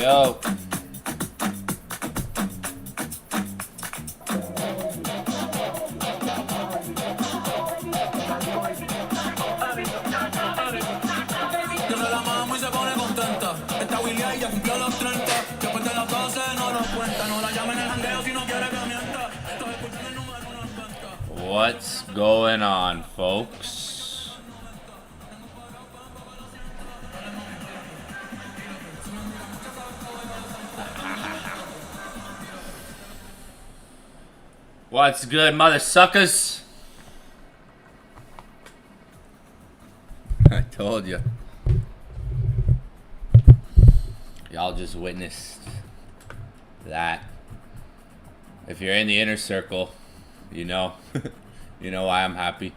Yo. What's going on, folks? What's good, mother suckers? I told you. Y'all just witnessed that. If you're in the inner circle, you know. You know why I'm happy.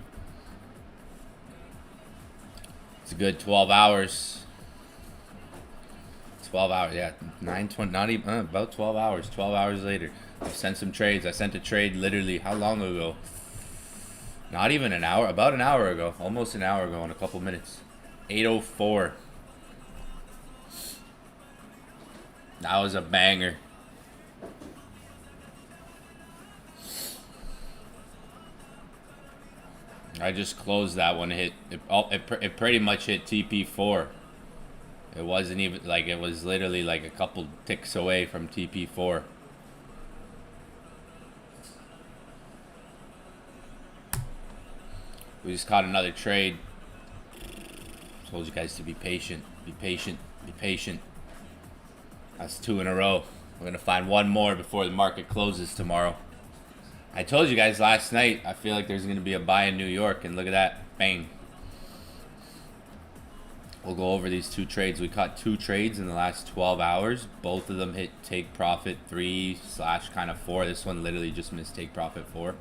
It's a good 12 hours. 12 hours, yeah. 9:20, not even, about 12 hours. 12 hours later. I sent some trades. I sent a trade literally, how long ago? Not even an hour, about an hour ago. Almost an hour ago in a couple minutes. 8:04. That was a banger. I just closed that one. It pretty much hit TP4. It wasn't even like, it was literally like a couple ticks away from TP4. We just caught another trade. Told you guys to be patient. Be patient. Be patient. That's 2 in a row. We're gonna find one more before the market closes tomorrow. I told you guys last night, I feel like there's going to be a buy in New York, and look at that. Bang. We'll go over these 2 trades. We caught 2 trades in the last 12 hours. Both of them hit take profit 3/4. This one literally just missed take profit 4.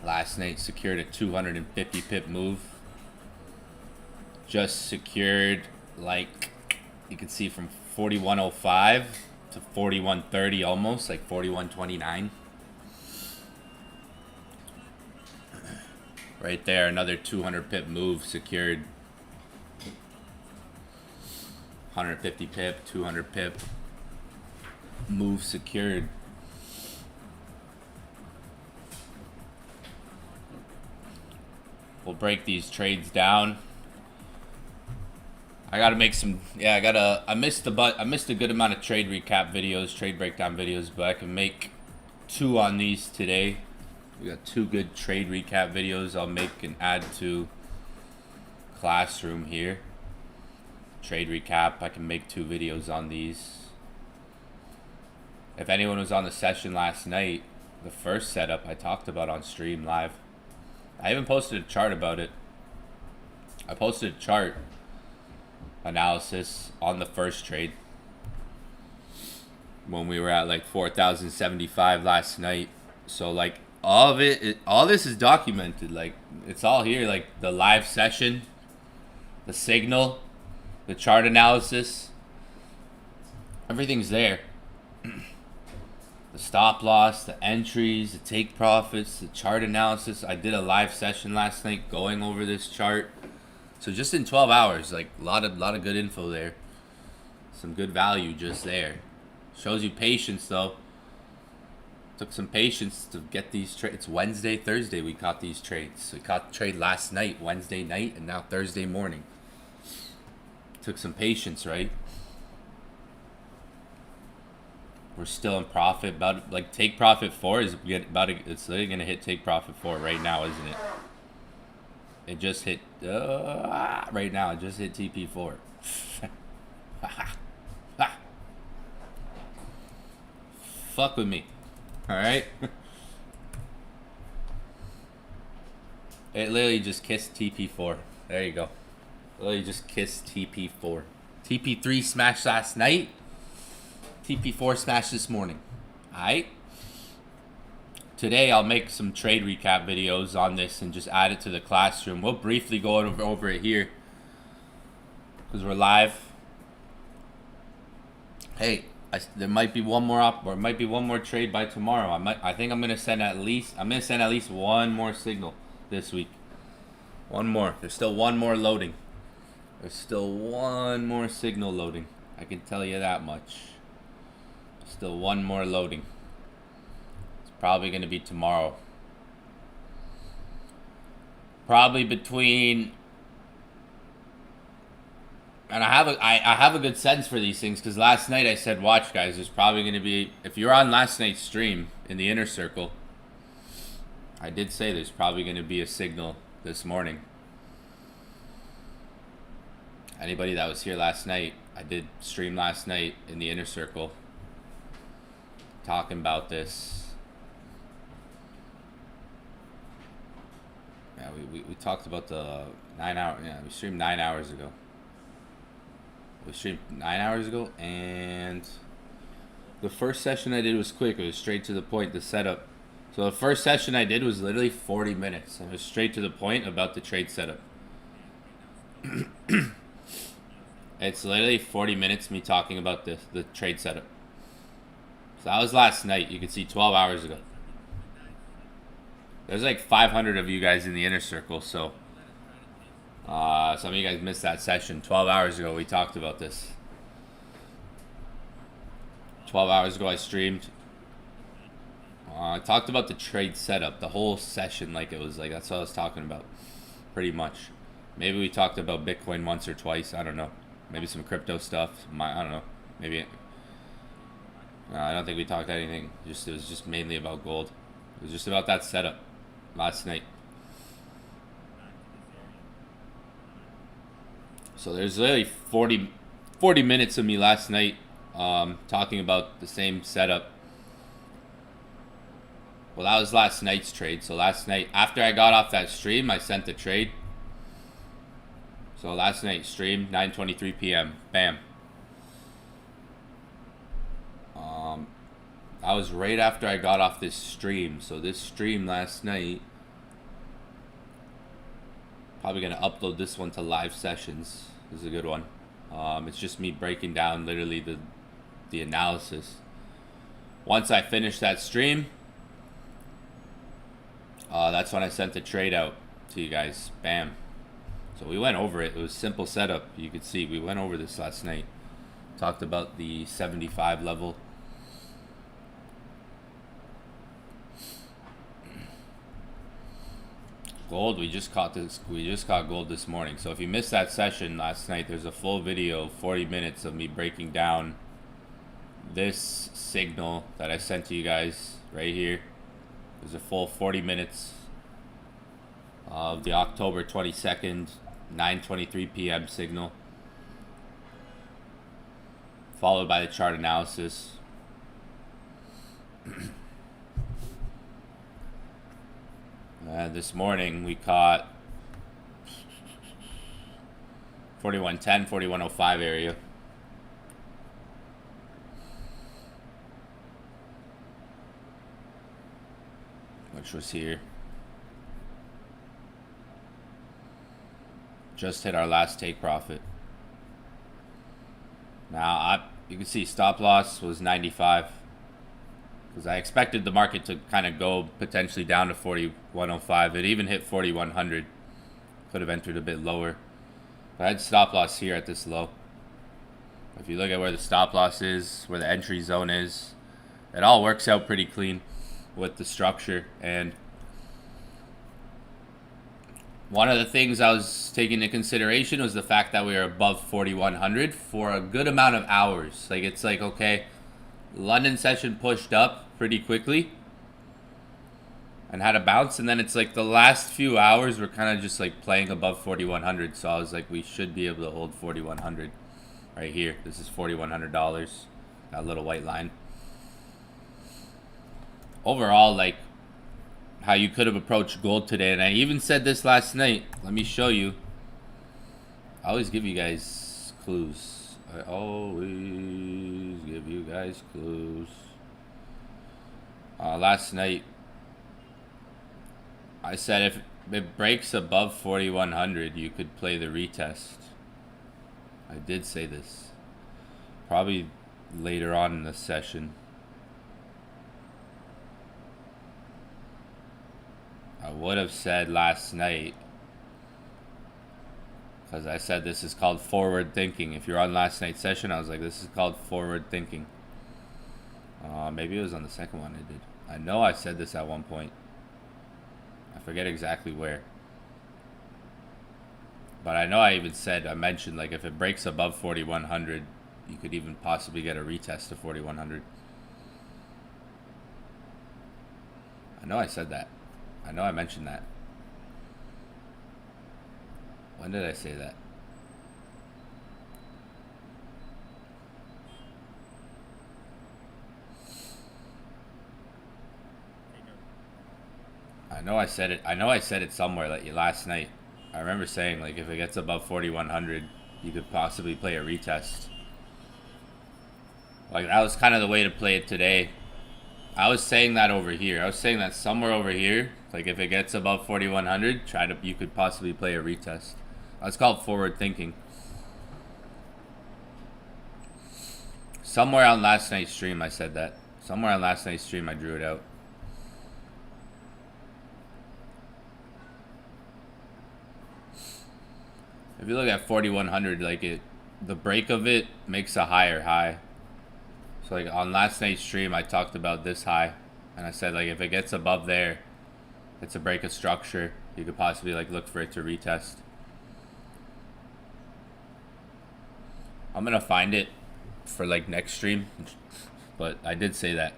Last night secured a 250 pip move. Just secured, like, you can see from 41.05 to 41.30, almost like 41.29. Right there, another 200 pip move secured. 150 pip, 200 pip move secured. We'll break these trades down. I gotta make some. Yeah, I missed a good amount of trade recap videos, trade breakdown videos, but I can make 2 on these today. We got 2 good trade recap videos I'll make and add to Classroom here. Trade recap, I can make 2 videos on these. If anyone was on the session last night, the first setup I talked about on stream live. I even posted a chart about it. I posted a chart analysis on the first trade when we were at like 4,075 last night. So like all this is documented. Like it's all here. Like the live session, the signal, the chart analysis, everything's there. The stop loss, the entries, the take profits, the chart analysis. I did a live session last night going over this chart. So just in 12 hours, like a lot of good info there. Some good value just there. Shows you patience though. Took some patience to get these trades. It's Wednesday, Thursday we caught these trades. We caught the trade last night, Wednesday night, and now Thursday morning. Took some patience, right? We're still in profit. About like take profit 4 is it's literally gonna hit take profit 4 right now, isn't it? It just hit right now. It just hit TP4. Fuck with me, all right? It literally just kissed TP4. There you go. Literally just kissed TP4. TP3 smashed last night. TP4 smashed this morning. All right. Today I'll make some trade recap videos on this and just add it to the classroom. We'll briefly go over it here because we're live. Hey, there might be one more trade by tomorrow. I think I'm gonna send at least one more signal this week. One more. There's still one more loading. There's still one more signal loading. I can tell you that much. Still one more loading. Probably going to be tomorrow. Probably between, and I have a good sense for these things because last night I said, watch guys, there's probably going to be, if you're on last night's stream in the inner circle, I did say there's probably going to be a signal this morning. Anybody that was here last night, I did stream last night in the inner circle talking about this. Yeah, we talked about the 9 hour. Yeah, we streamed 9 hours ago. We streamed 9 hours ago, and the first session I did was quick. It was straight to the point. The setup. So the first session I did was literally 40 minutes. It was straight to the point about the trade setup. It's literally 40 minutes me talking about the trade setup. So that was last night. You can see 12 hours ago. There's like 500 of you guys in the inner circle, so some of you guys missed that session. 12 hours ago we talked about this. 12 hours ago I streamed. I talked about the trade setup, the whole session, like it was like, that's what I was talking about, pretty much. Maybe we talked about Bitcoin once or twice, I don't know. Maybe some crypto stuff, I don't know. Maybe, I don't think we talked anything. It was just mainly about gold. It was just about that setup last night. So there's literally 40 minutes of me last night talking about the same setup. Well, that was last night's trade. So last night, after I got off that stream, I sent the trade. So last night, stream, 9:23 p.m. Bam. That was right after I got off this stream. So this stream last night, probably going to upload this one to live sessions. This is a good one. It's just me breaking down literally the analysis. Once I finish that stream, that's when I sent the trade out to you guys. Bam. So we went over it. It was simple setup. You could see we went over this last night. Talked about the 75 level. Gold, we just caught gold this morning. So if you missed that session last night, there's a full video, 40 minutes of me breaking down this signal that I sent to you guys right here. There's a full 40 minutes of the October 22nd, 9:23 p.m. signal, followed by the chart analysis. This morning we caught 4110, 4105 area. Which was here. Just hit our last take profit. Now you can see stop loss was 95. Because I expected the market to kind of go potentially down to 4105. It even hit 4100. Could have entered a bit lower. But I had stop loss here at this low. If you look at where the stop loss is, where the entry zone is, it all works out pretty clean with the structure. And one of the things I was taking into consideration was the fact that we were above 4100 for a good amount of hours. Like, it's like, okay, London session pushed up pretty quickly and had a bounce, and then it's like the last few hours were kind of just like playing above 4100. So I was like, we should be able to hold 4100 right here. This is $4,100, that little white line. Overall, like how you could have approached gold today, and I even said this last night. Let me show you. I always give you guys clues. I always give you guys clues. Last night, I said if it breaks above 4100, you could play the retest. I did say this. Probably later on in the session. I would have said last night, because I said this is called forward thinking. If you're on last night's session, I was like, this is called forward thinking. Maybe it was on the second one I did. I know I said this at one point. I forget exactly where. But I know I even said, I mentioned, like, if it breaks above 4100, you could even possibly get a retest of 4100. I know I said that. I know I mentioned that. When did I say that? I know I said it. I know I said it somewhere, like last night. I remember saying, like, if it gets above 4100, you could possibly play a retest. Like, that was kind of the way to play it today. I was saying that over here. I was saying that somewhere over here, like if it gets above 4100, you could possibly play a retest. That's called forward thinking. Somewhere on last night's stream I said that. Somewhere on last night's stream I drew it out. If you look at 4100, like the break of it makes a higher high. So like on last night's stream I talked about this high, and I said, like, if it gets above there, it's a break of structure. You could possibly like look for it to retest. I'm gonna find it for like next stream, but I did say that.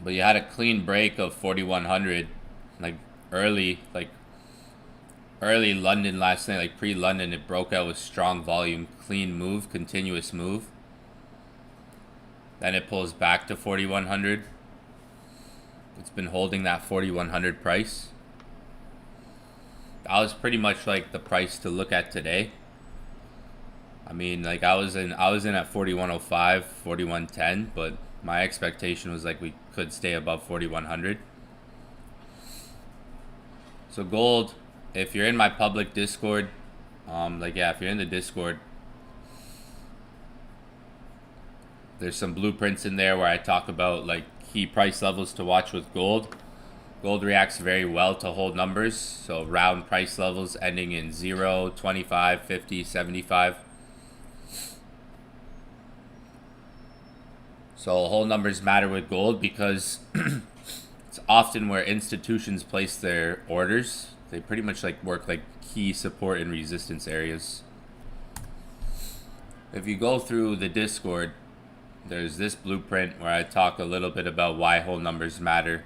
But you had a clean break of 4100, like early London last night, like pre-London. It broke out with strong volume, clean move, continuous move. Then it pulls back to 4100. It's been holding that 4100 price. That was pretty much like the price to look at today. I mean, like I was in at 4105, 4110, but my expectation was like we could stay above 4100. So gold, if you're in my public Discord, if you're in the Discord, There's some blueprints in there where I talk about like key price levels to watch with gold. Gold reacts very well to whole numbers, so round price levels ending in 0, 25, 50, 75. So whole numbers matter with gold because it's often where institutions place their orders. They pretty much like work like key support and resistance areas. If you go through the Discord, there's this blueprint where I talk a little bit about why whole numbers matter.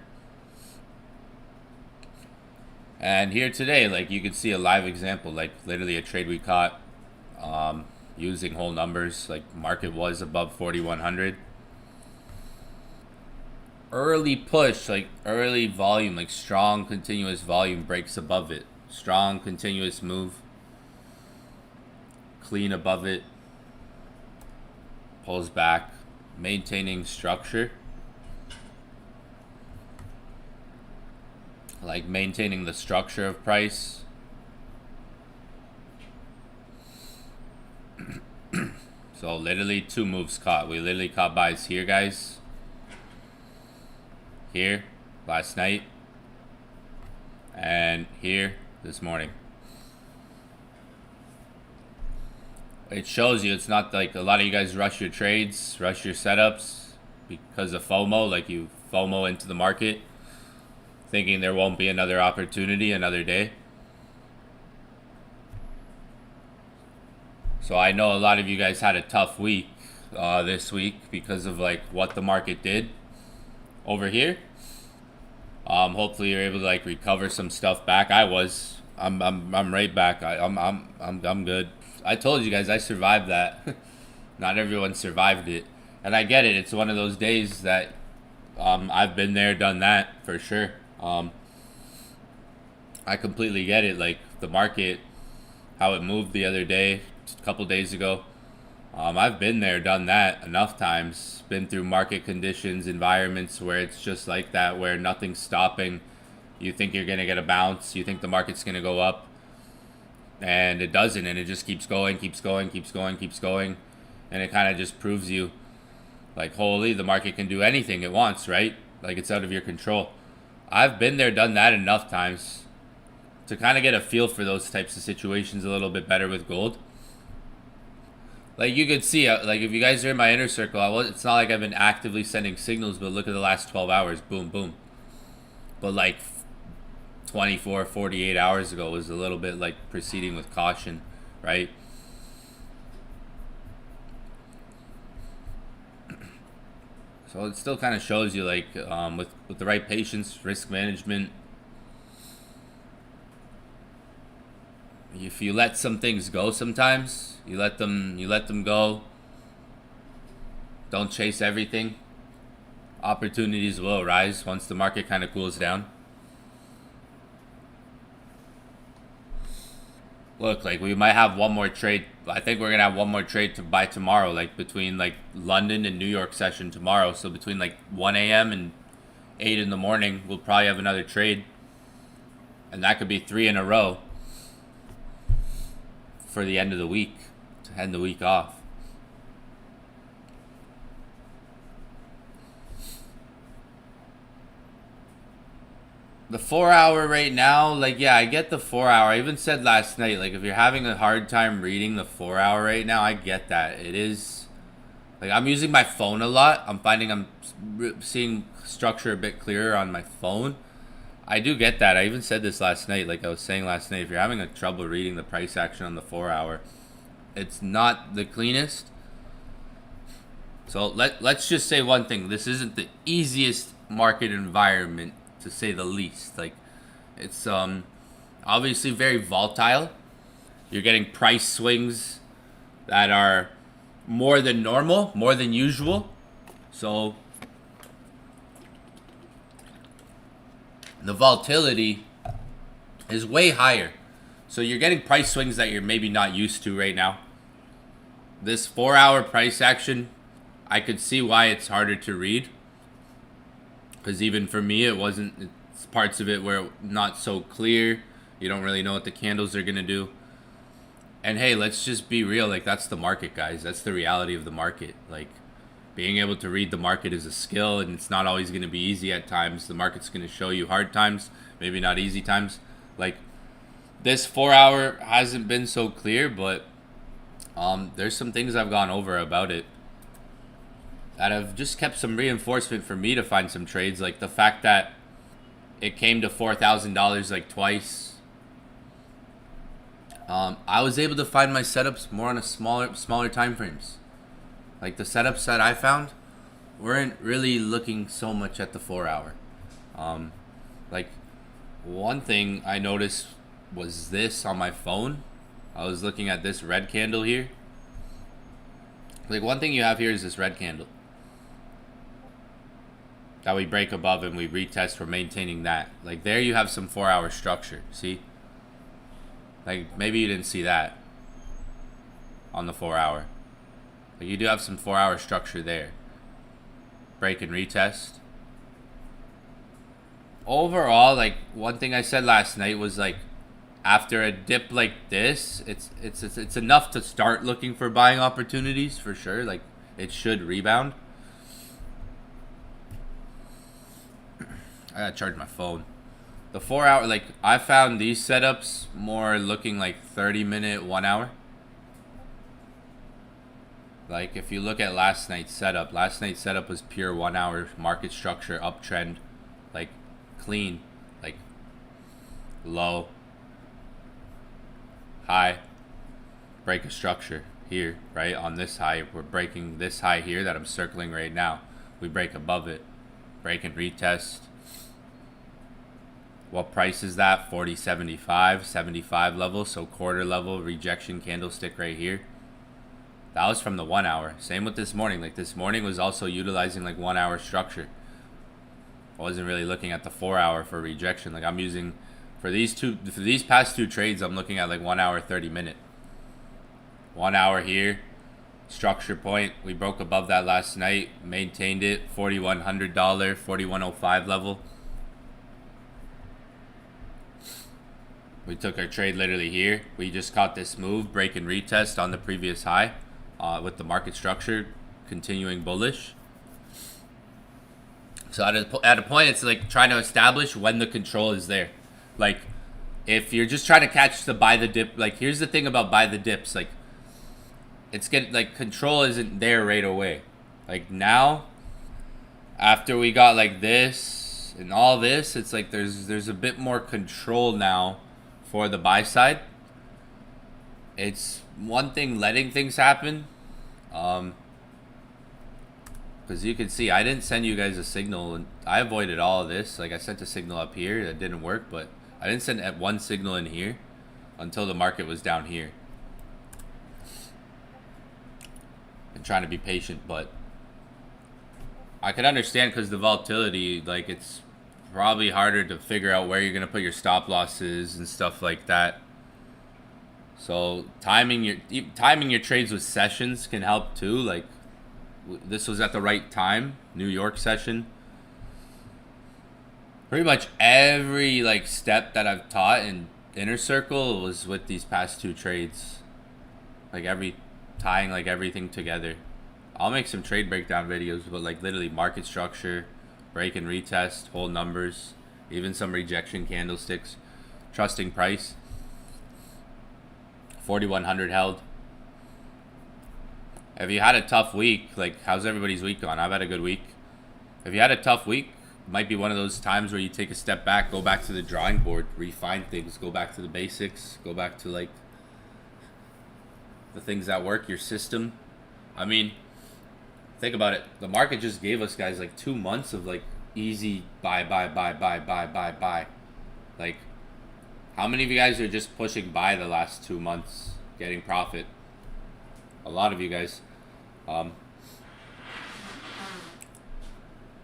And here today, like you can see a live example, like literally a trade we caught using whole numbers. Like market was above 4,100. Early push, like early volume, like strong continuous volume breaks above it. Strong continuous move. Clean above it. Pulls back. Maintaining structure. Like maintaining the structure of price. So literally 2 moves caught. We literally caught buys here, guys. Here last night. And here this morning. It shows you it's not like a lot of you guys rush your trades, rush your setups because of FOMO. Like you FOMO into the market thinking there won't be another opportunity another day. So I know a lot of you guys had a tough week this week because of like what the market did over here. Hopefully you're able to like recover some stuff back. I'm right back. I'm good. I told you guys I survived that. Not everyone survived it, and I get it. It's one of those days that I've been there, done that for sure. I completely get it. Like the market, how it moved the other day, a couple days ago. I've been there, done that enough times. Been through market conditions, environments where it's just like that, where nothing's stopping. You think you're gonna get a bounce. You think the market's gonna go up, and it doesn't, and it just keeps going, keeps going, keeps going, keeps going, and it kind of just proves you, like, holy, the market can do anything it wants, right? Like it's out of your control. I've been there, done that enough times to kind of get a feel for those types of situations a little bit better with gold. Like you could see, like if you guys are in my inner circle, it's not like I've been actively sending signals, but look at the last 12 hours, boom, boom. But like 24, 48 hours ago was a little bit like proceeding with caution, right? So it still kind of shows you like with the right patience, risk management, if you let some things go sometimes, you let them go. Don't chase everything. Opportunities will arise once the market kind of cools down. Look, like we might have one more trade. I think we're gonna have one more trade to buy tomorrow, like between like London and New York session tomorrow. So between like 1 a.m. and 8 in the morning, we'll probably have another trade, and that could be 3 in a row for the end of the week, to end the week off. The 4 hour right now, like, yeah, I get the 4 hour. I even said last night, like, if you're having a hard time reading the 4 hour right now, I get that. It is, like, I'm using my phone a lot. I'm finding I'm seeing structure a bit clearer on my phone. I do get that. I even said this last night, like I was saying last night, if you're having a trouble reading the price action on the 4 hour, it's not the cleanest. So let's just say one thing. This isn't the easiest market environment, to say the least. Like, it's obviously very volatile. You're getting price swings that are more than normal, more than usual. So the volatility is way higher. So you're getting price swings that you're maybe not used to right now. This 4 hour price action, I could see why it's harder to read. Because even for me, it's parts of it were not so clear. You don't really know what the candles are going to do. And hey, let's just be real. Like, that's the market, guys. That's the reality of the market. Like, Being able to read the market is a skill, and it's not always going to be easy at times. The market's going to show you hard times, maybe not easy times. Like this 4 hour hasn't been so clear, but there's some things I've gone over about it that have just kept some reinforcement for me to find some trades. Like the fact that it came to $4,000 like twice. I was able to find my setups more on a smaller time frames. Like the setups that I found weren't really looking so much at the 4 hour. Like one thing I noticed was this on my phone. I was looking at this red candle here. Like one thing you have here is this red candle that we break above and we retest. We're maintaining that. Like there you have some 4 hour structure. See? Like maybe you didn't see that on the 4 hour. But you do have some 4 hour structure there. Break and retest. Overall, like one thing I said last night was like after a dip like this, it's enough to start looking for buying opportunities for sure. Like it should rebound. I gotta charge my phone. The 4 hour, like I found these setups more looking like 30-minute, 1 hour. Like if you look at last night's setup was pure 1 hour market structure, uptrend, like clean, like low, high, break a structure here, right? On this high, we're breaking this high here that I'm circling right now. We break above it, break and retest. What price is that? 40.75, 75 level, so quarter level rejection candlestick right here. That was from the 1 hour. Same with this morning. Like this morning was also utilizing like 1 hour structure. I wasn't really looking at the 4 hour for rejection. Like I'm using for these past two trades, I'm looking at like 1 hour, 30-minute. 1 hour here, structure point. We broke above that last night, maintained it, $4,100, 41.05 level. We took our trade literally here. We just caught this move, break and retest on the previous high with the market structure continuing bullish. So at a point, it's like trying to establish when the control is there. Like if you're just trying to catch the buy the dip, like here's the thing about buy the dips. Like it's getting like control isn't there right away. Like now, after we got like this and all this, it's like there's a bit more control now for the buy side. It's one thing letting things happen, because you can see I didn't send you guys a signal, and I avoided all of this. Like I sent a signal up here that didn't work, but I didn't send one signal in here until the market was down here. I'm trying to be patient, but I can understand because the volatility, like it's probably harder to figure out where you're going to put your stop losses and stuff like that. So timing your trades with sessions can help too. Like this was at the right time, New York session. Pretty much every like step that I've taught in Inner Circle was with these past two trades. Like tying like everything together. I'll make some trade breakdown videos, but like literally market structure, break and retest, whole numbers, even some rejection candlesticks, trusting price. 4,100 held. If you had a tough week, like how's everybody's week gone? I've had a good week. If you had a tough week, it might be one of those times where you take a step back, go back to the drawing board, refine things, go back to the basics, go back to like the things that work, your system. I mean, think about it. The market just gave us guys like 2 months of like easy buy. Like how many of you guys are just pushing buy the last 2 months, getting profit? A lot of you guys.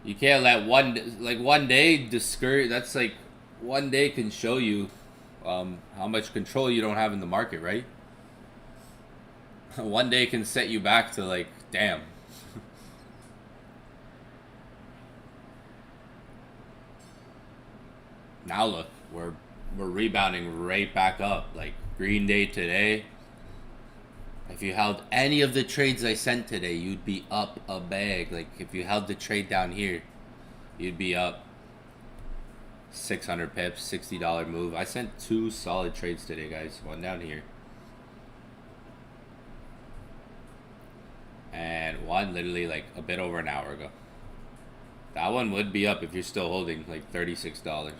You can't let one day discourage. That's like one day can show you how much control you don't have in the market, right? One day can set you back to like, damn. Now look, we're rebounding right back up. Like green day today. If you held any of the trades I sent today, you'd be up a bag. Like, if you held the trade down here, you'd be up 600 pips, $60 move. I sent 2 solid trades today, guys. One down here. And one literally like a bit over an hour ago. That one would be up if you're still holding, like $36.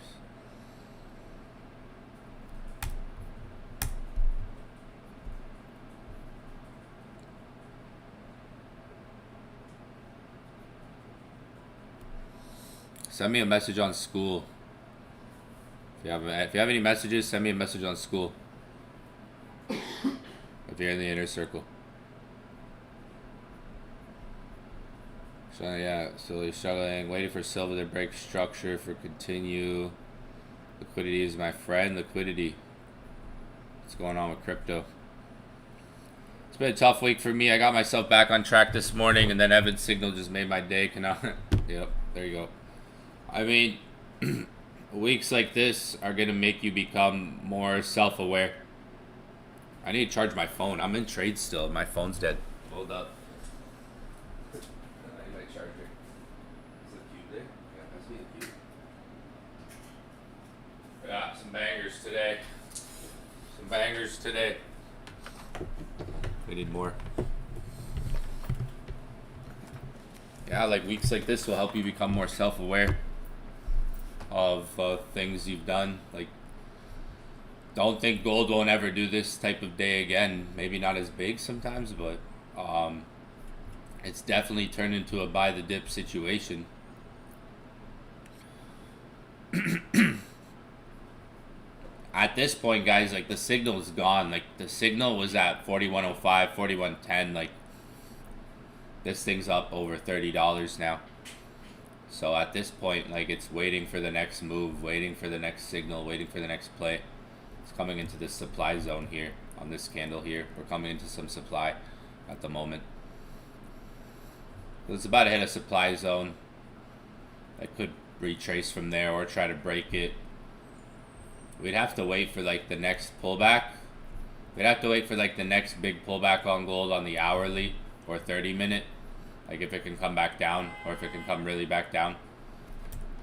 Send me a message on school. If you have any messages, send me a message on school. If you're in the inner circle. So yeah, so you're struggling, waiting for silver to break structure for continue. Liquidity is my friend. Liquidity. What's going on with crypto? It's been a tough week for me. I got myself back on track this morning, and then Evan's signal just made my day. Yep, there you go. I mean, weeks like this are gonna make you become more self-aware. I need to charge my phone. I'm in trade still. My phone's dead. Hold up. Yeah, some bangers today. Some bangers today. We need more. Yeah, like weeks like this will help you become more self-aware of things you've done. Like, don't think gold won't ever do this type of day again. Maybe not as big sometimes, but it's definitely turned into a buy the dip situation. At this point, guys, like the signal is gone. Like the signal was at 41.05, 41.10. Like this thing's up over $30 now. So at this point, like it's waiting for the next move, waiting for the next signal, waiting for the next play. It's coming into this supply zone here on this candle here. We're coming into some supply at the moment. So it's about to hit a supply zone. I could retrace from there or try to break it. We'd have to wait for like the next pullback. We'd have to wait for like the next big pullback on gold on the hourly or 30-minute. Like if it can come back down or if it can come really back down.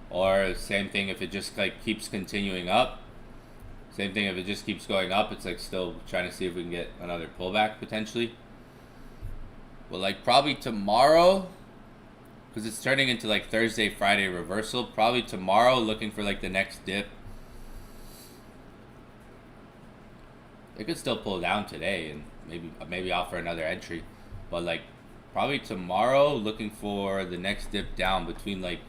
Or same thing if it just like keeps continuing up. Same thing if it just keeps going up. It's like still trying to see if we can get another pullback potentially. Well, like probably tomorrow, because it's turning into like Thursday, Friday reversal. Probably tomorrow looking for like the next dip. It could still pull down today and maybe offer another entry, but like probably tomorrow looking for the next dip down between like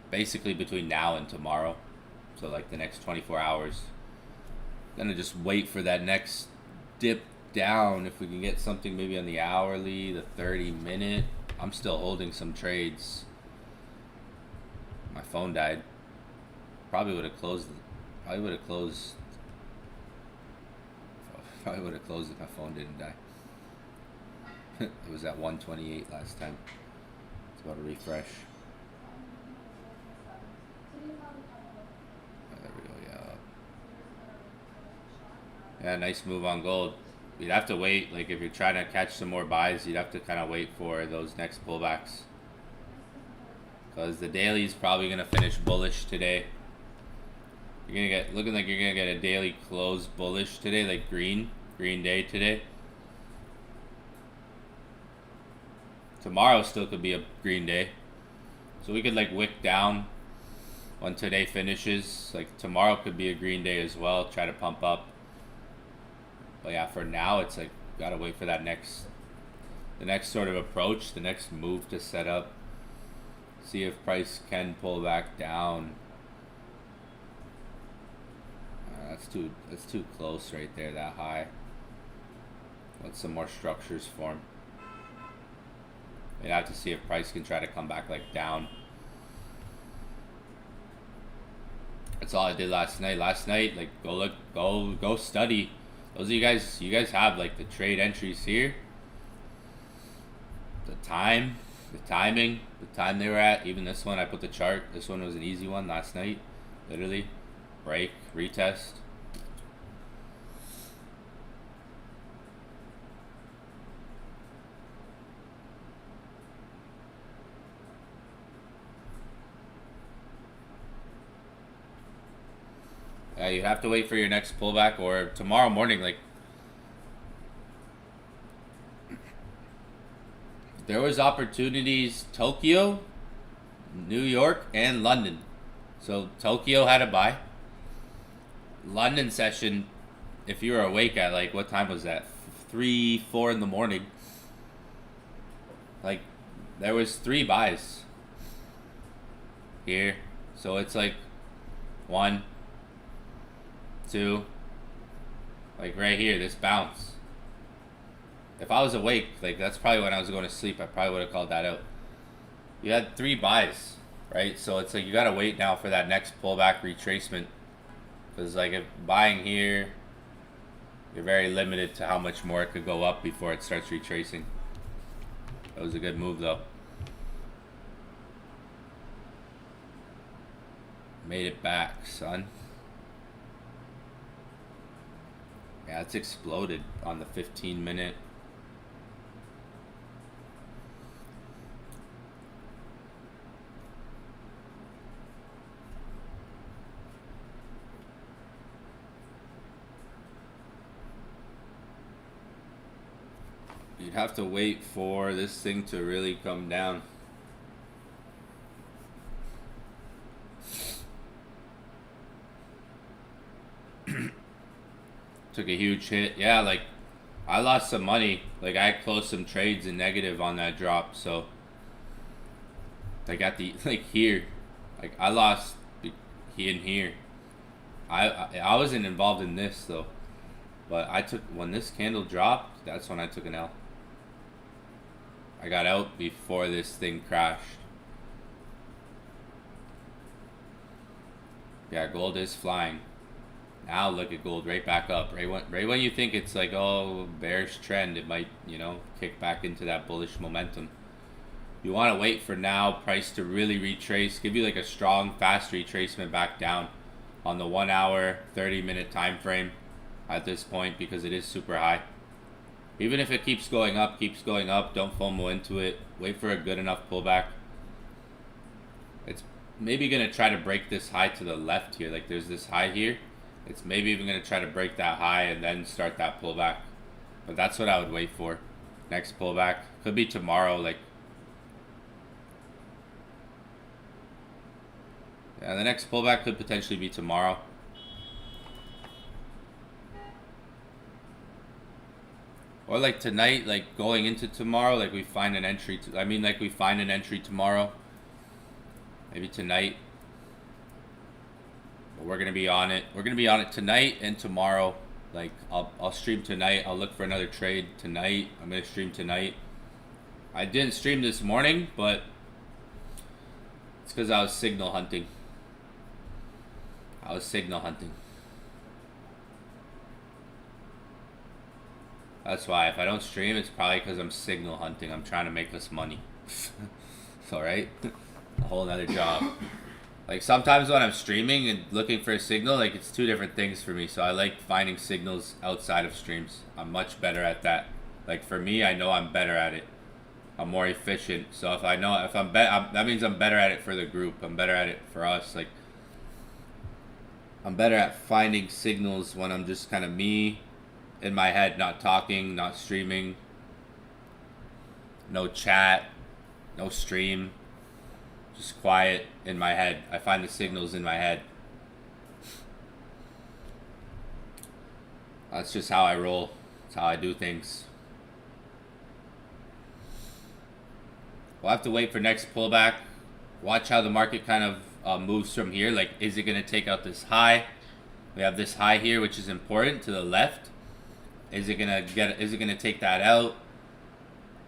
basically between now and tomorrow, so like the next 24 hours. Gonna just wait for that next dip down. If we can get something maybe on the hourly, the 30-minute. I'm still holding some trades. My phone died. Probably would have closed if my phone didn't die. It was at 128 last time. It's about to refresh. Oh, there we go, yeah. Yeah, nice move on gold. You'd have to wait, like if you're trying to catch some more buys, you'd have to kind of wait for those next pullbacks. Because the daily is probably going to finish bullish today. You're gonna get looking like you're gonna get a daily close bullish today, like green day today. Tomorrow still could be a green day, so we could like wick down when today finishes. Like tomorrow could be a green day as well. Try to pump up, but yeah, for now it's like gotta wait for that the next sort of approach, the next move to set up. See if price can pull back down. That's too close right there, that high. Let some more structures form. We'd have to see if price can try to come back like down. That's all I did last night. Last night, like go study. Those of you guys have like the trade entries here. The timing, the time they were at. Even this one, I put the chart. This one was an easy one last night. Literally, break, retest. You have to wait for your next pullback or tomorrow morning. Like, there was opportunities Tokyo, New York, and London. So Tokyo had a buy. London session, if you were awake at like, what time was that? 3, 4 in the morning. Like, there was 3 buys here. So it's like 1, 2, like right here, this bounce. If I was awake, like that's probably when I was going to sleep, I probably would have called that out. You had 3 buys, right? So it's like you gotta wait now for that next pullback retracement. Because like if buying here, you're very limited to how much more it could go up before it starts retracing. That was a good move though. Made it back, son. Yeah, it's exploded on the 15-minute. You'd have to wait for this thing to really come down. Took a huge hit. Yeah, like I lost some money. Like I closed some trades in negative on that drop. So like at the like here, like I lost here and here. I wasn't involved in this though, but I took when this candle dropped. That's when I took an L. I got out before this thing crashed. Yeah, gold is flying. Now look at gold right back up. Right when you think it's like, oh, bearish trend, it might, you know, kick back into that bullish momentum. You want to wait for now price to really retrace, give you like a strong, fast retracement back down on the 1 hour, 30-minute time frame at this point because it is super high. Even if it keeps going up, don't FOMO into it. Wait for a good enough pullback. It's maybe going to try to break this high to the left here. Like there's this high here. It's maybe even going to try to break that high and then start that pullback. But that's what I would wait for. Next pullback. Could be tomorrow. Like, yeah, the next pullback could potentially be tomorrow. Or like tonight, like going into tomorrow, like we find an entry. Like we find an entry tomorrow. Maybe tonight. But we're gonna be on it. We're gonna be on it tonight and tomorrow. Like I'll stream tonight. I'll look for another trade tonight. I'm gonna stream tonight. I didn't stream this morning, but it's because I was signal hunting. That's why if I don't stream, it's probably because I'm signal hunting. I'm trying to make us money. It's alright. A whole nother job. Like sometimes when I'm streaming and looking for a signal, like it's 2 different things for me. So I like finding signals outside of streams. I'm much better at that. Like for me, I know I'm better at it. I'm more efficient. So if I know that means I'm better at it for the group. I'm better at it for us. Like I'm better at finding signals when I'm just kind of me in my head, not talking, not streaming, no chat, no stream, just quiet in my head. I find the signals in my head. That's just how I roll. That's how I do things. We'll have to wait for next pullback. Watch how the market kind of moves from here. Like, is it going to take out this high? We have this high here, which is important to the left. Is it gonna take that out?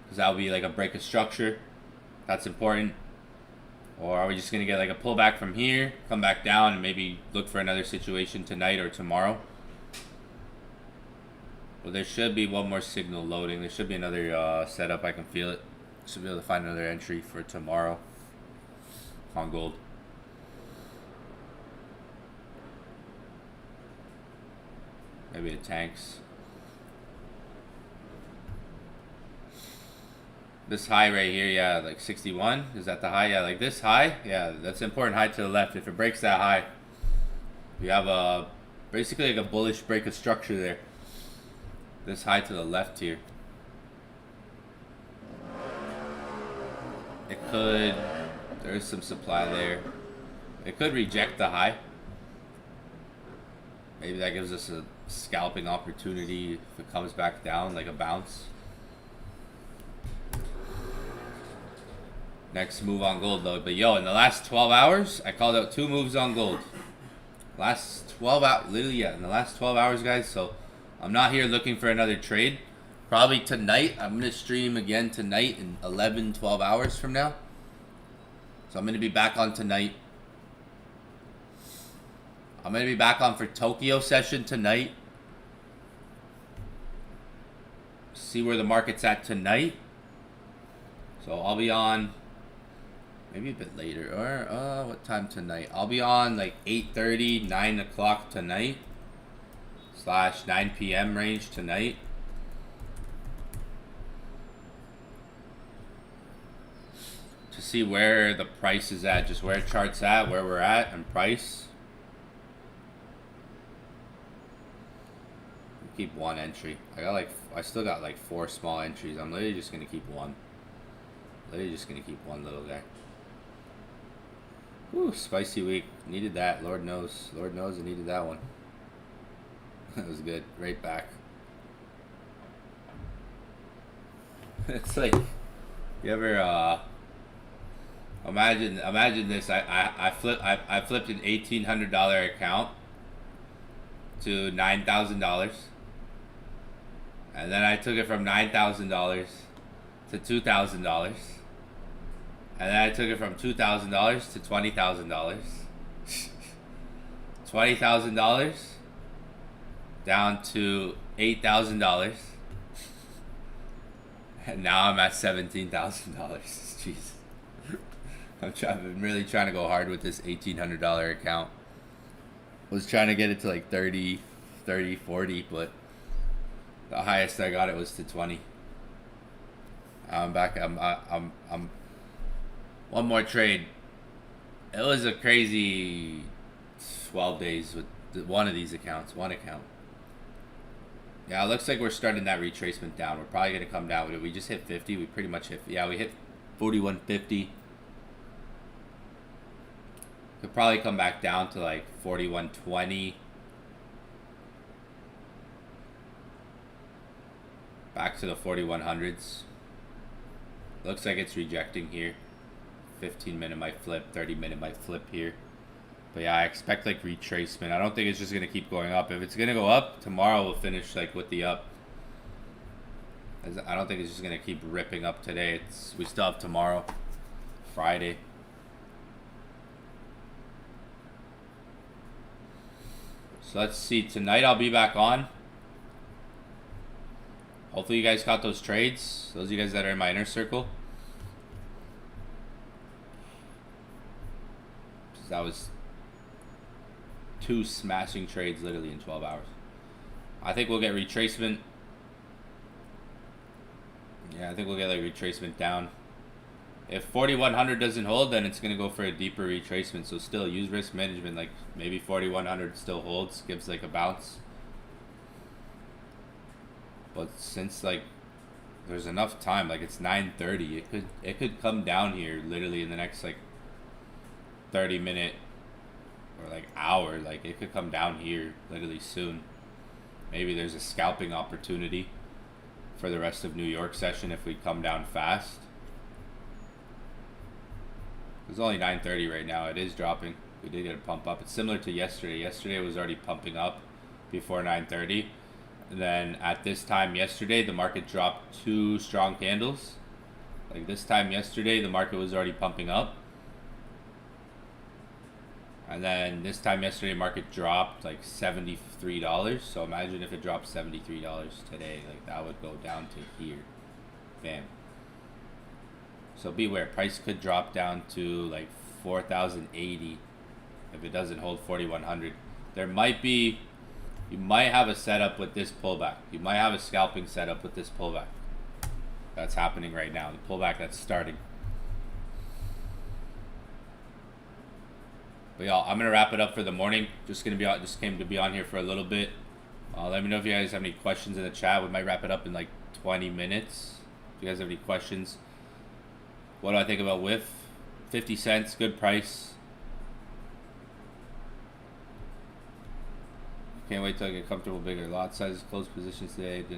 Because that would be like a break of structure. That's important. Or are we just gonna get like a pullback from here, come back down, and maybe look for another situation tonight or tomorrow? Well, there should be one more signal loading. There should be another setup. I can feel it. Should be able to find another entry for tomorrow on gold. Maybe it tanks. This high right here, yeah, like 61. Is that the high? Yeah, like this high. Yeah, that's an important high to the left. If it breaks that high, you have a Basically like a bullish break of structure there. This high to the left here. It could, there's some supply there. It could reject the high. Maybe that gives us a scalping opportunity if it comes back down like a bounce. Next move on gold though. But yo, in the last 12 hours, I called out 2 moves on gold. Last 12 hours, literally, yeah, in the last 12 hours, guys. So I'm not here looking for another trade. Probably tonight, I'm going to stream again tonight in 11, 12 hours from now. So I'm going to be back on tonight. I'm going to be back on for Tokyo session tonight. See where the market's at tonight. So I'll be on maybe a bit later. Or what time tonight? I'll be on like 8:30, 9 o'clock tonight. / 9 p.m. range tonight. To see where the price is at. Just where chart's at, where we're at, and price. Keep 1 entry. I still got like 4 small entries. I'm literally just gonna keep 1. Literally just gonna keep 1 little guy. Whew, spicy week. Needed that. Lord knows. Lord knows I needed that one. That was good. Right back. It's like, you ever imagine this. I flipped an $1,800 account to $9,000. And then I took it from $9,000 to $2,000. And then I took it from $2,000 to $20,000. $20,000 down to $8,000. And now I'm at $17,000. Jeez. I've been really trying to go hard with this $1,800 account. Was trying to get it to like 30, 40, but the highest I got it was to 20. I'm back. I'm one more trade. It was a crazy 12 days with one of these accounts, one account. Yeah, it looks like we're starting that retracement down. We're probably going to come down with it. We just hit 50. We pretty much hit, yeah, we hit 41.50. Could probably come back down to like 41.20. Back to the 4100s. Looks like it's rejecting here. 15-minute might flip, 30-minute might flip here. But yeah, I expect like retracement. I don't think it's just gonna keep going up. If it's gonna go up, tomorrow we'll finish like with the up. I don't think it's just gonna keep ripping up today. We still have tomorrow, Friday. So let's see. Tonight I'll be back on. Hopefully you guys caught those trades. Those of you guys that are in my inner circle. That was 2 smashing trades literally in 12 hours. I think we'll get retracement. Yeah, I think we'll get like retracement down. If 4100 doesn't hold, then it's going to go for a deeper retracement. So still use risk management. Like maybe 4100 still holds, gives like a bounce. But since like there's enough time, like it's 9:30, it could come down here literally in the next like 30-minute or like hour. Like it could come down here literally soon. Maybe there's a scalping opportunity for the rest of New York session if we come down fast. It's only 9:30 right now. It is dropping. We did get a pump up. It's similar to yesterday. Yesterday it was already pumping up before 9:30. And then at this time yesterday, the market dropped 2 strong candles. Like this time yesterday, the market was already pumping up. And then this time yesterday, market dropped like $73. So imagine if it dropped $73 today, like that would go down to here. Bam. So beware, price could drop down to like 4,080 if it doesn't hold 4,100. There might be, you might have a setup with this pullback. You might have a scalping setup with this pullback. That's happening right now. The pullback that's starting. But y'all, I'm gonna wrap it up for the morning. Just came to be on here for a little bit. Let me know if you guys have any questions in the chat. We might wrap it up in like 20 minutes. If you guys have any questions. What do I think about WIF? 50 cents, good price. Can't wait till I get comfortable bigger lot sizes. Closed positions today. But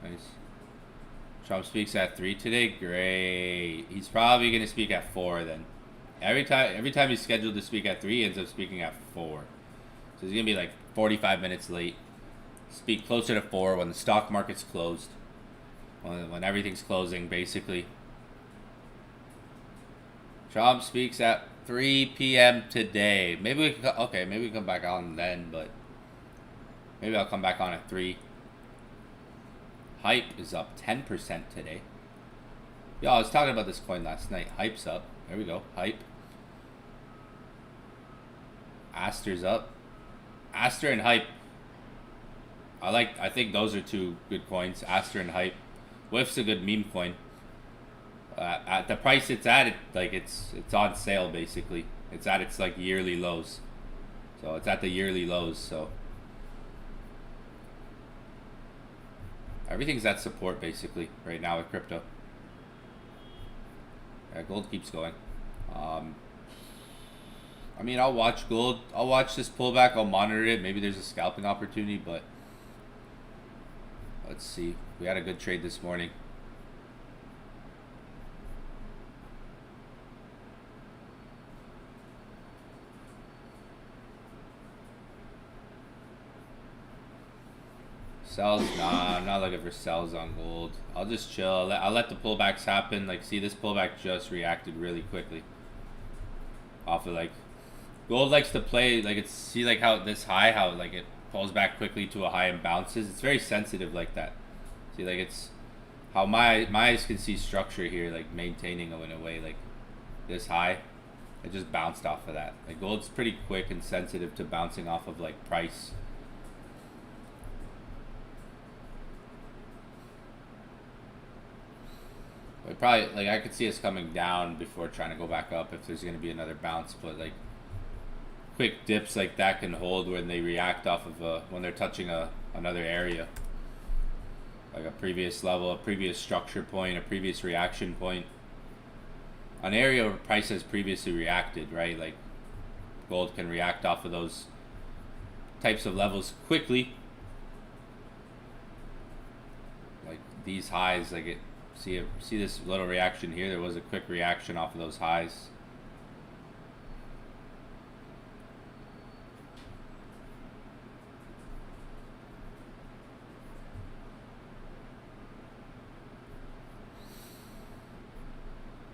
nice. Trump speaks at 3 today. Great. He's probably gonna speak at 4 then. Every time he's scheduled to speak at 3, he ends up speaking at 4. So he's gonna be like 45 minutes late. Speak closer to 4 when the stock market's closed. When everything's closing, basically. Trump speaks at 3 p.m. today. Maybe we can, okay, maybe we can come back on then, but maybe I'll come back on at 3. Hype is up 10% today. Yo, I was talking about this coin last night. Hype's up. There we go. Hype. Aster's up. Aster and Hype. I think those are 2 good coins. Aster and Hype. WIF's a good meme coin. At the price it's at, it's on sale basically. It's at its like yearly lows. So it's at the yearly lows. So everything's at support basically right now with crypto. Yeah, gold keeps going. I mean, I'll watch gold. I'll watch this pullback. I'll monitor it. Maybe there's a scalping opportunity, but let's see. We had a good trade this morning. Sells? Nah, I'm not looking for sells on gold. I'll just chill. I'll let the pullbacks happen. Like, see, this pullback just reacted really quickly. Off of, like, gold likes to play, like, see, like, how this high, how, like, it pulls back quickly to a high and bounces. It's very sensitive like that. See, like, it's how my eyes can see structure here, like, maintaining in a way, like, this high. It just bounced off of that. Like, gold's pretty quick and sensitive to bouncing off of, like, price. But probably, like, I could see us coming down before trying to go back up if there's going to be another bounce. But, like, quick dips like that can hold when they react off of when they're touching another area. Like a previous level, a previous structure point, a previous reaction point. An area where price has previously reacted, right? Like, gold can react off of those types of levels quickly. Like, these highs, like it. See this little reaction here? There was a quick reaction off of those highs.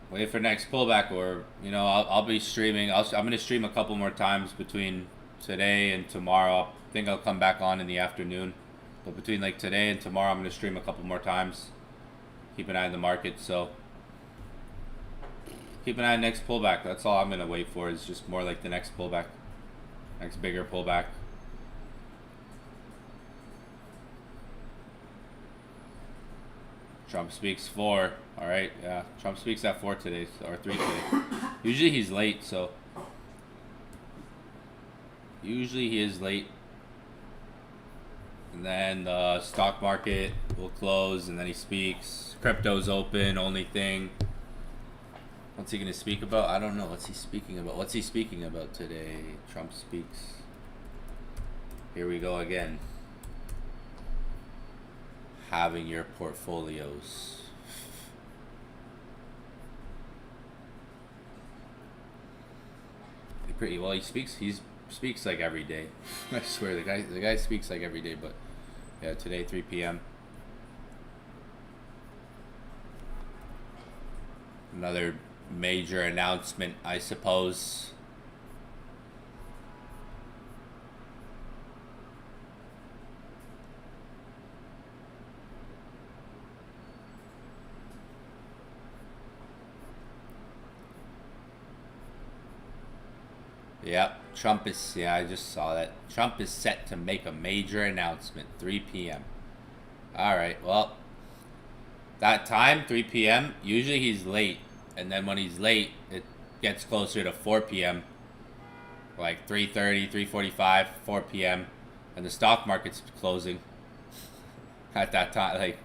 Wait for next pullback, or you know, I'll be streaming. I'm gonna stream a couple more times between today and tomorrow. I think I'll come back on in the afternoon, but between like today and tomorrow, I'm gonna stream a couple more times. Keep an eye on the market, so keep an eye on next pullback. That's all I'm gonna wait for, is just more like the next pullback, next bigger pullback. Trump speaks 4. All right, yeah. Trump speaks at 4 today, or 3 today. Usually he's late, so usually he is late. And then the stock market will close, and then he speaks. Crypto's open, only thing. What's he going to speak about? I don't know. What's he speaking about? What's he speaking about today? Trump speaks. Here we go again. Having your portfolios. Pretty well. He speaks like every day. I swear, the guy speaks like every day. But yeah, today 3 p.m. Another major announcement, I suppose. Yep, Trump is, yeah, I just saw that. Trump is set to make a major announcement, 3 p.m. Alright, well, that time, 3 p.m., usually he's late. And then when he's late, gets closer to 4 p.m., like 3:30, 3:45, 4 p.m., and the stock market's closing at that time, like,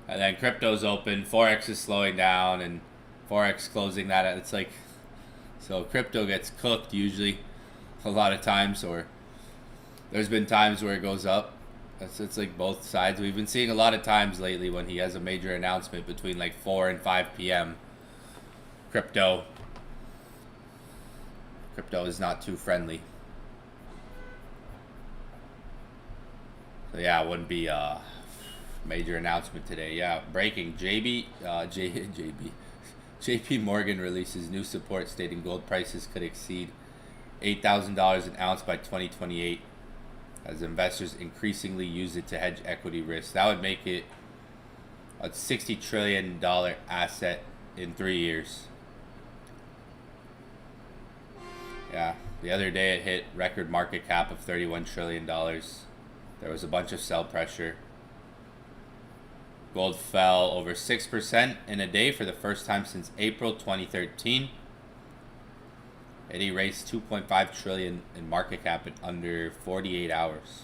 and then crypto's open, forex is slowing down, and forex closing that. It's like, so crypto gets cooked usually a lot of times, or there's been times where it goes up. It's like both sides. We've been seeing a lot of times lately when he has a major announcement between like 4 and 5 p.m. Crypto is not too friendly. So yeah, it wouldn't be a major announcement today. Yeah, breaking. JP Morgan releases new support stating gold prices could exceed $8,000 an ounce by 2028 as investors increasingly use it to hedge equity risk. That would make it a $60 trillion asset in 3 years. Yeah, the other day it hit record market cap of $31 trillion. There was a bunch of sell pressure. Gold fell over 6% in a day for the first time since April 2013. It erased $2.5 trillion in market cap in under 48 hours.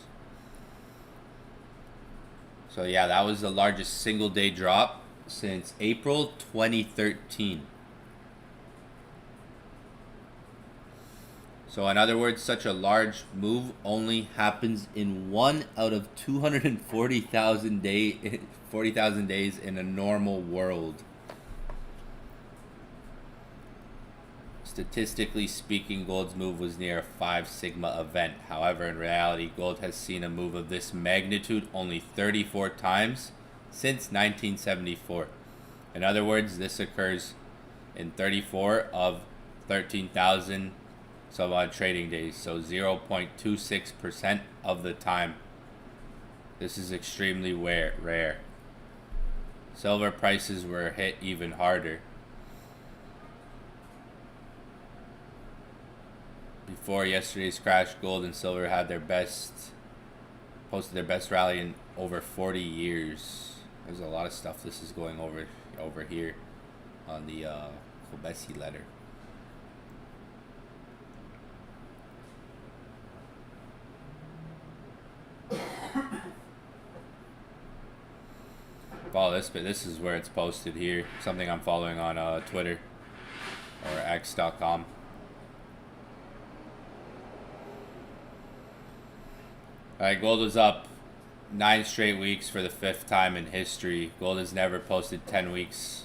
So yeah, that was the largest single day drop since April 2013. So in other words, such a large move only happens in 1 out of 240,000 days in a normal world. Statistically speaking, gold's move was near a 5 sigma event. However, in reality, gold has seen a move of this magnitude only 34 times since 1974. In other words, this occurs in 34 of 13,000 some odd trading days, so 0.26% of the time. This is extremely rare. Silver prices were hit even harder. Before yesterday's crash, gold and silver had posted their best rally in over 40 years. There's a lot of stuff this is going over here on the Kobesi letter. Follow this, but this is where it's posted here. Something I'm following on Twitter or X.com. Alright, gold was up 9 straight weeks for the 5th time in history. Gold has never posted 10 weeks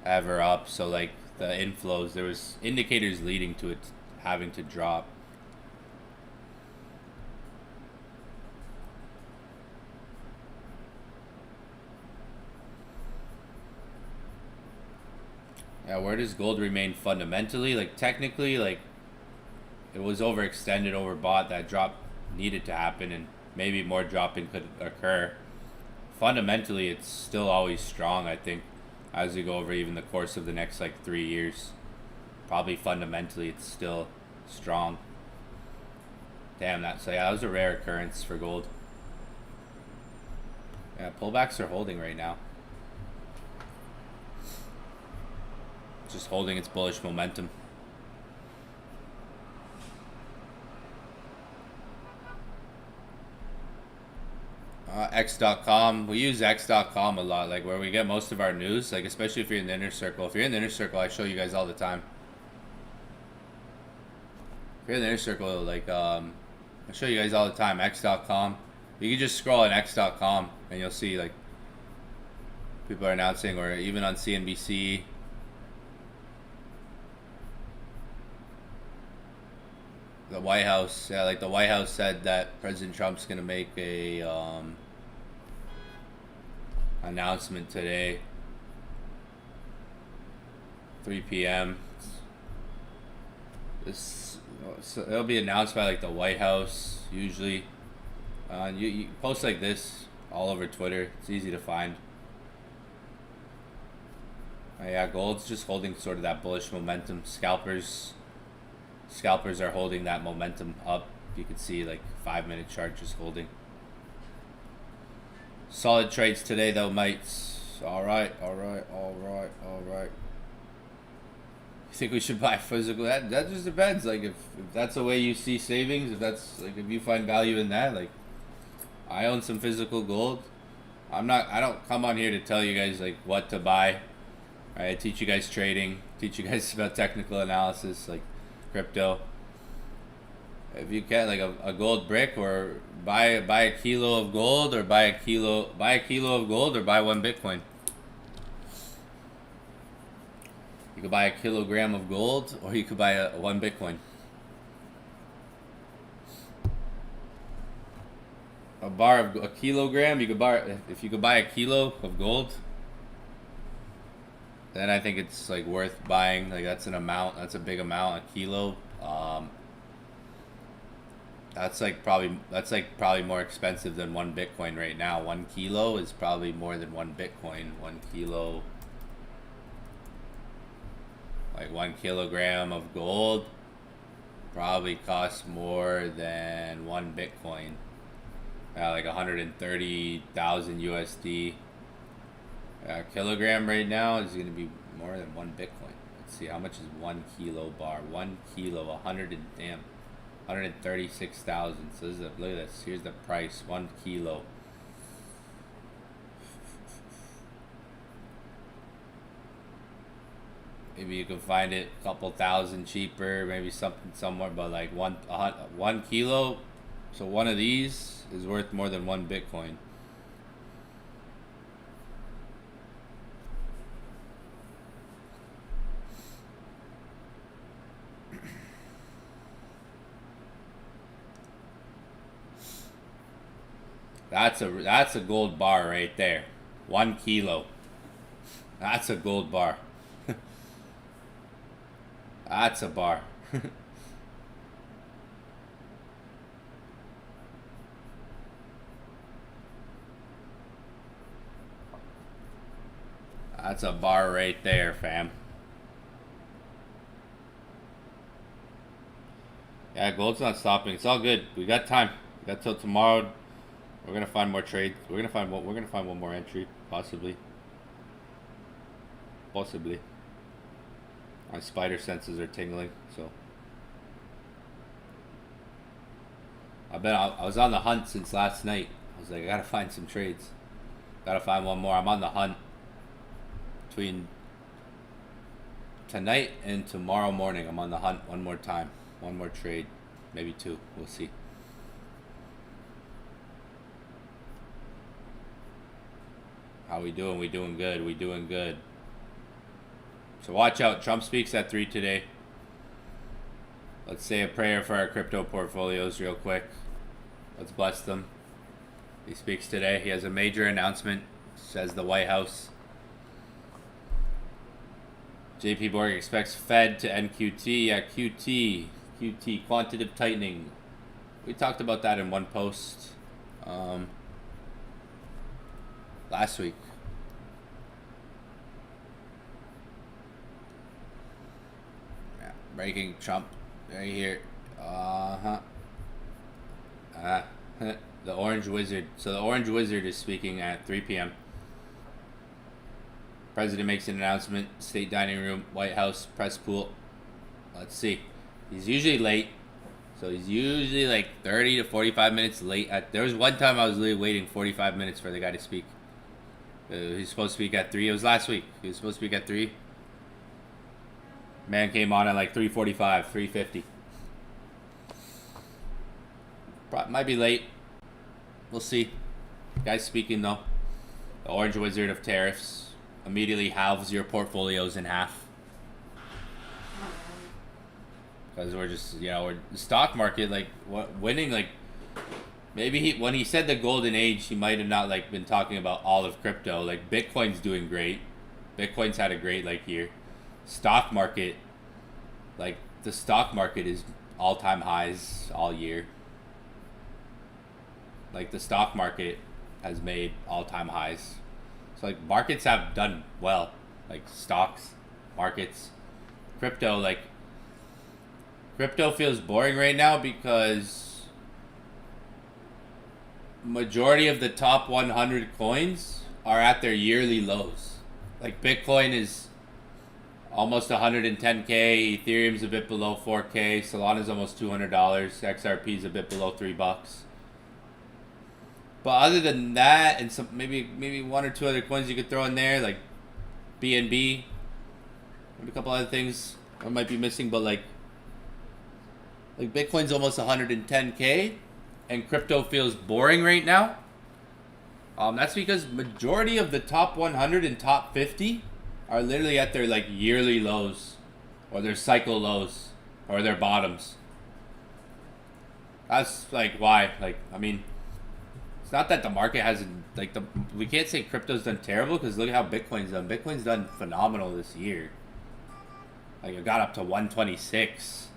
ever up. So like the inflows, there was indicators leading to it having to drop. Yeah, where does gold remain fundamentally? Like technically, like it was overextended, overbought. That drop needed to happen, and maybe more dropping could occur. Fundamentally, it's still always strong, I think, as we go over even the course of the next like 3 years. Probably fundamentally, it's still strong. Damn, that was a rare occurrence for gold. Yeah, pullbacks are holding right now. Just holding its bullish momentum. X.com. We use X.com a lot, like where we get most of our news, like especially if you're in the inner circle. If you're in the inner circle, I show you guys all the time. If you're in the inner circle, like I show you guys all the time. X.com. You can just scroll on X.com and you'll see like people are announcing, or even on CNBC. The White House, yeah, like the White House said that President Trump's gonna make a announcement today, 3 p.m. So it'll be announced by like the White House usually. You post like this all over Twitter. It's easy to find. Yeah, gold's just holding sort of that bullish momentum. Scalpers are holding that momentum up. You can see like 5-minute chart just holding. Solid trades today though, mates. All right. You think we should buy physical? That just depends. Like if that's the way you see savings, if that's like if you find value in that, like I own some physical gold. I don't come on here to tell you guys like what to buy. Right? I teach you guys trading, teach you guys about technical analysis, like crypto. If you can, like a gold brick, or buy a kilo of gold, or buy a kilo of gold, or buy 1 Bitcoin. You could buy a kilogram of gold, or you could buy 1 Bitcoin. A kilogram, you could buy, if you could buy a kilo of gold, then I think it's like worth buying. Like that's a big amount, a kilo. That's probably more expensive than 1 Bitcoin right now. 1 kilo is probably more than 1 Bitcoin. 1 kilo, like 1 kilogram of gold probably costs more than 1 Bitcoin. Like 130,000 USD. A kilogram right now is going to be more than 1 Bitcoin. Let's see, how much is 1 kilo bar? 1 kilo, 136,000. So this is look at this. Here's the price. 1 kilo. Maybe you can find it a couple thousand cheaper. Maybe something somewhere, but like 1 kilo. So one of these is worth more than 1 Bitcoin. That's a gold bar right there. 1 kilo. That's a gold bar. That's a bar. That's a bar right there, fam. Yeah, gold's not stopping. It's all good. We got time. We got till tomorrow. We're gonna find more trades. We're gonna find one more entry, possibly. Possibly. My spider senses are tingling, so I was on the hunt since last night. I was like, I gotta find some trades. Gotta find one more. I'm on the hunt between tonight and tomorrow morning. I'm on the hunt one more time. One more trade, maybe 2. We'll see. How we doing? We doing good. We doing good. So watch out. Trump speaks at 3 today. Let's say a prayer for our crypto portfolios real quick. Let's bless them. He speaks today. He has a major announcement, says the White House. JP Morgan expects Fed to end QT. Yeah, QT, quantitative tightening. We talked about that in one post last week. Yeah, breaking Trump right here. The Orange Wizard. So the Orange Wizard is speaking at 3 p.m. President makes an announcement. State dining room, White House, press pool. Let's see. He's usually late. So he's usually like 30 to 45 minutes late. There was one time I was literally waiting 45 minutes for the guy to speak. He's supposed to speak at 3. It was last week. He was supposed to speak at 3. Man came on at like 3:45, 3:50. Might be late. We'll see. Guy's speaking though. The Orange Wizard of tariffs immediately halves your portfolios in half. Because we're just, we're the stock market, like, winning, like, maybe when he said the golden age, he might have not, like, been talking about all of crypto. Like, Bitcoin's doing great. Bitcoin's had a great, like, year. Stock market, like, the stock market is all-time highs all year. Like, the stock market has made all-time highs. So, like, markets have done well. Like, stocks, markets, crypto, like, crypto feels boring right now because majority of the top 100 coins are at their yearly lows. Like Bitcoin is almost 110K. Ethereum's a bit below 4K. Solana's almost $200. XRP's a bit below $3. But other than that, and some maybe one or two other coins you could throw in there, like BNB, maybe a couple other things I might be missing, but like Bitcoin's almost 110K, and crypto feels boring right now. That's because majority of the top 100 and top 50 are literally at their like yearly lows, or their cycle lows, or their bottoms. That's like why, like, I mean, it's not that the market hasn't, like, we can't say crypto's done terrible, because look at how Bitcoin's done. Bitcoin's done phenomenal this year. Like, it got up to 126.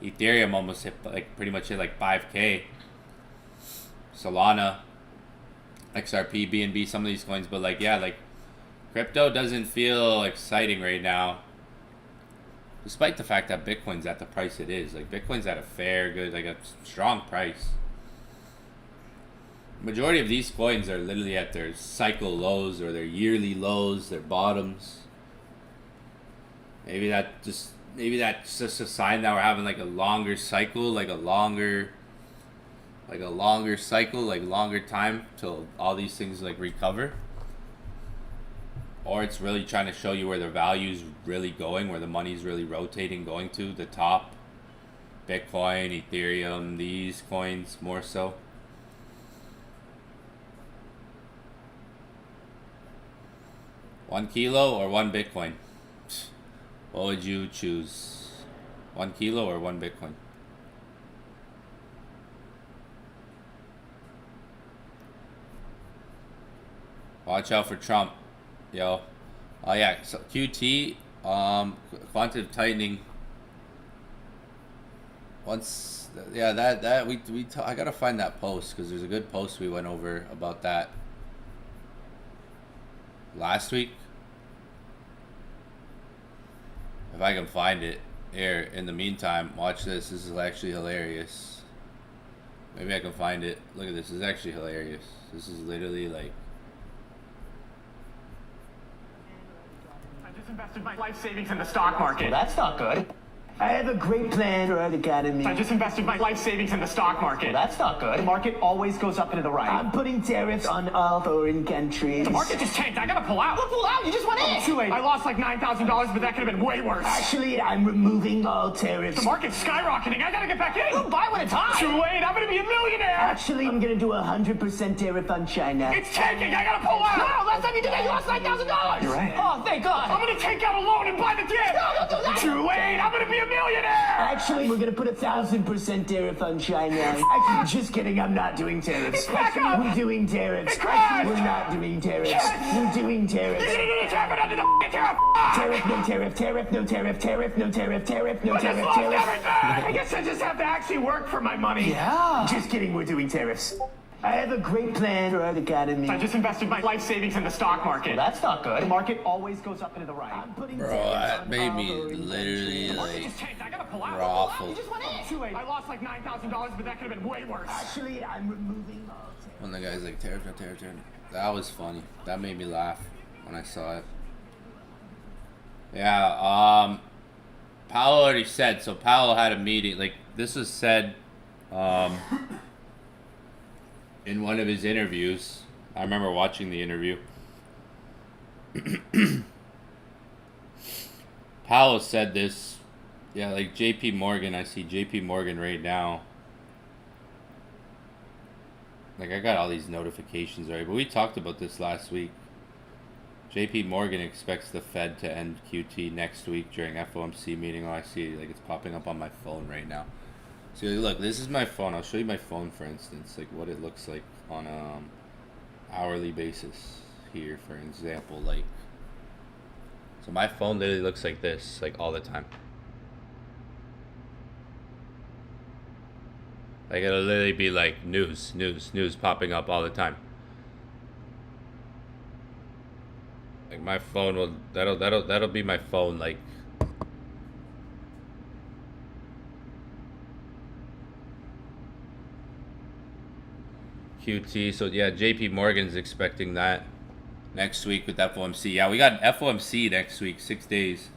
Ethereum almost hit, like, pretty much hit like 5K. Solana, XRP, BNB, some of these coins, but like, yeah, like, crypto doesn't feel exciting right now, despite the fact that Bitcoin's at the price it is. Like, Bitcoin's at a fair, good, like a strong price. Majority of these coins are literally at their cycle lows or their yearly lows, their bottoms. Maybe that's just a sign that we're having like a longer cycle, like a longer cycle, like longer time till all these things like recover. Or it's really trying to show you where the value's really going, where the money's really rotating, going to the top. Bitcoin, Ethereum, these coins more so. $1 kilo or 1 Bitcoin? What would you choose? 1 kilo or 1 Bitcoin? Watch out for Trump. Yo. Oh yeah, so QT, quantitative tightening. Once, yeah, I gotta find that post, because there's a good post we went over about that last week. If I can find it here. In the meantime, watch this. This is actually hilarious. Maybe I can find it. Look at this. This is actually hilarious. This is literally like, I just invested my life savings in the stock market. Well, that's not good. I have a great plan for our academy. I just invested my life savings in the stock market. Well, that's not good. The market always goes up and to the right. I'm putting tariffs on all foreign countries. The market just tanked. I gotta pull out. Pull out? You just went in. Too late. I lost like $9,000, but that could have been way worse. Actually, I'm removing all tariffs. The market's skyrocketing. I gotta get back in. We'll buy when it's high. Too late. I'm gonna be a millionaire. Actually, I'm gonna do 100% tariff on China. It's tanking. I gotta pull out. No, last time you did that, you lost $9,000. You're right. Oh, thank God. I'm gonna take out a loan and buy the dip. No, don't do that. Too late. I'm gonna be a millionaire. Actually, we're gonna put 1,000% tariff on China. Actually, just kidding. I'm not doing tariffs. It's back up. We're doing tariffs. It crashed. We're not doing tariffs. Yes. We're doing tariffs. Tariff under the f***ing tariff. Tariff, no tariff, tariff, no tariff, tariff, no tariff, tariff, no I just tariff, lost tariff. everything. I guess I just have to actually work for my money. Yeah. Just kidding. We're doing tariffs. I have a great plan for our academy. I just invested my life savings in the stock market. Well, that's not good. The market always goes up and to the right. I'm putting bro, tariffs that on made all me foreign literally countries. like Just tanked. I gotta pull out. raffle. You just went in. Too late. I lost like $9,000, but that could have been way worse. Actually, I'm removing all tariffs. When the guy's like, tariff, no tariff, tariff. That was funny. That made me laugh when I saw it. Yeah, Powell already said, so Powell had a meeting, like, this was said, in one of his interviews. I remember watching the interview. Powell said this, yeah, like JP Morgan, I see JP Morgan right now. Like, I got all these notifications already, but we talked about this last week. JP Morgan expects the Fed to end QT next week during FOMC meeting. Oh, I see, like, it's popping up on my phone right now. So look, this is my phone. I'll show you my phone, for instance, like what it looks like on a hourly basis here, for example. Like, so my phone literally looks like this, like all the time. Like, it'll literally be like news popping up all the time. Like, my phone will, that'll be my phone, like, QT. So yeah, JP Morgan's expecting that next week with FOMC. Yeah, we got FOMC next week, 6 days.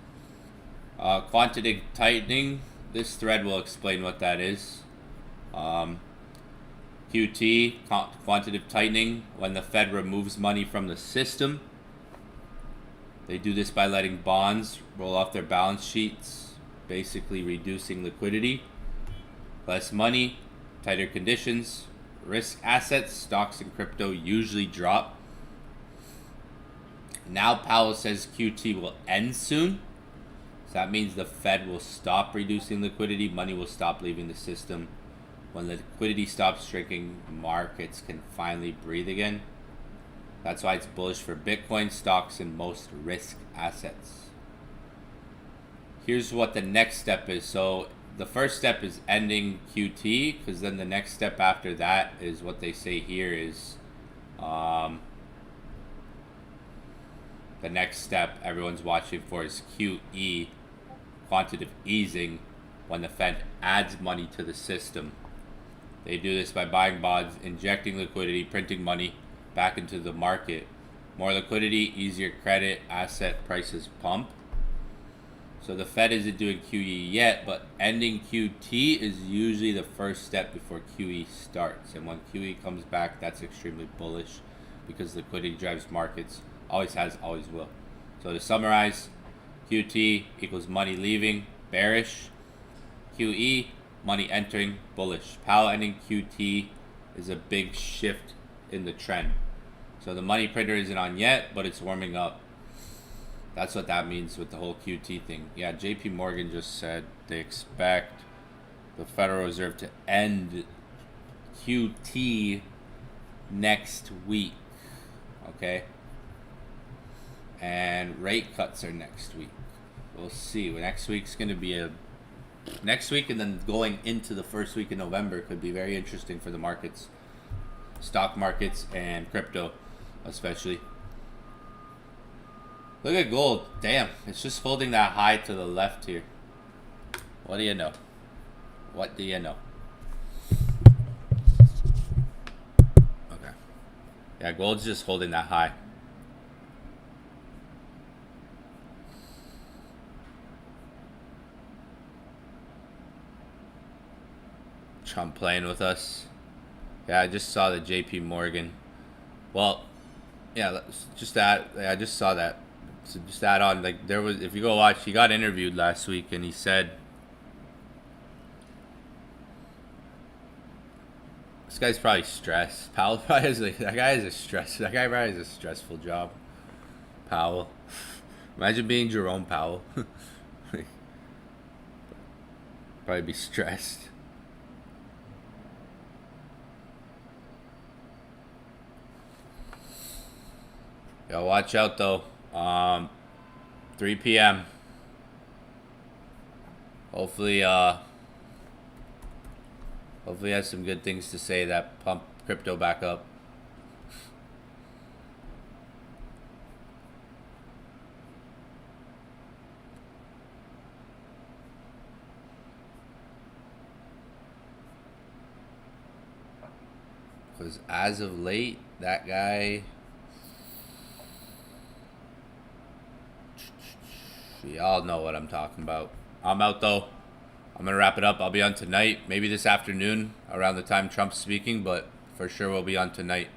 Quantitative tightening. This thread will explain what that is. QT, quantitative tightening, when the Fed removes money from the system. They do this by letting bonds roll off their balance sheets, basically reducing liquidity. Less money, tighter conditions, risk assets, stocks and crypto usually drop. Now Powell says QT will end soon. So that means the Fed will stop reducing liquidity, money will stop leaving the system. When the liquidity stops shrinking, markets can finally breathe again. That's why it's bullish for Bitcoin, stocks, and most risk assets. Here's what the next step is. So the first step is ending QT, because then the next step after that is what they say here is the next step everyone's watching for is QE, quantitative easing, when the Fed adds money to the system. They do this by buying bonds, injecting liquidity, printing money back into the market. More liquidity, easier credit, asset prices pump. So the Fed isn't doing QE yet, but ending QT is usually the first step before QE starts. And when QE comes back, that's extremely bullish because liquidity drives markets. Always has, always will. So to summarize, QT equals money leaving, bearish. QE, money entering, bullish. Powell ending QT is a big shift in the trend. So the money printer isn't on yet, but it's warming up. That's what that means with the whole QT thing. Yeah, JP Morgan just said they expect the Federal Reserve to end QT next week. Okay? And rate cuts are next week. We'll see. Next week's going to be next week, and then going into the first week in November could be very interesting for the markets, stock markets and crypto especially. Look at gold. Damn, it's just holding that high to the left here. What do you know? What do you know? Okay. Yeah, gold's just holding that high. Trump playing with us. Yeah, I just saw the JP Morgan. Well, yeah, just that. Yeah, I just saw that. So just add on, like, there was, if you go watch, he got interviewed last week and he said, this guy's probably stressed. Powell probably has, like, that guy probably has a stressful job. Powell. Imagine being Jerome Powell. Probably be stressed. Yo, watch out though. 3 p.m. Hopefully has some good things to say that pump crypto back up. Because as of late, that guy, y'all know what I'm talking about. I'm out though. I'm gonna wrap it up. I'll be on tonight, maybe this afternoon around the time Trump's speaking, but for sure we'll be on tonight.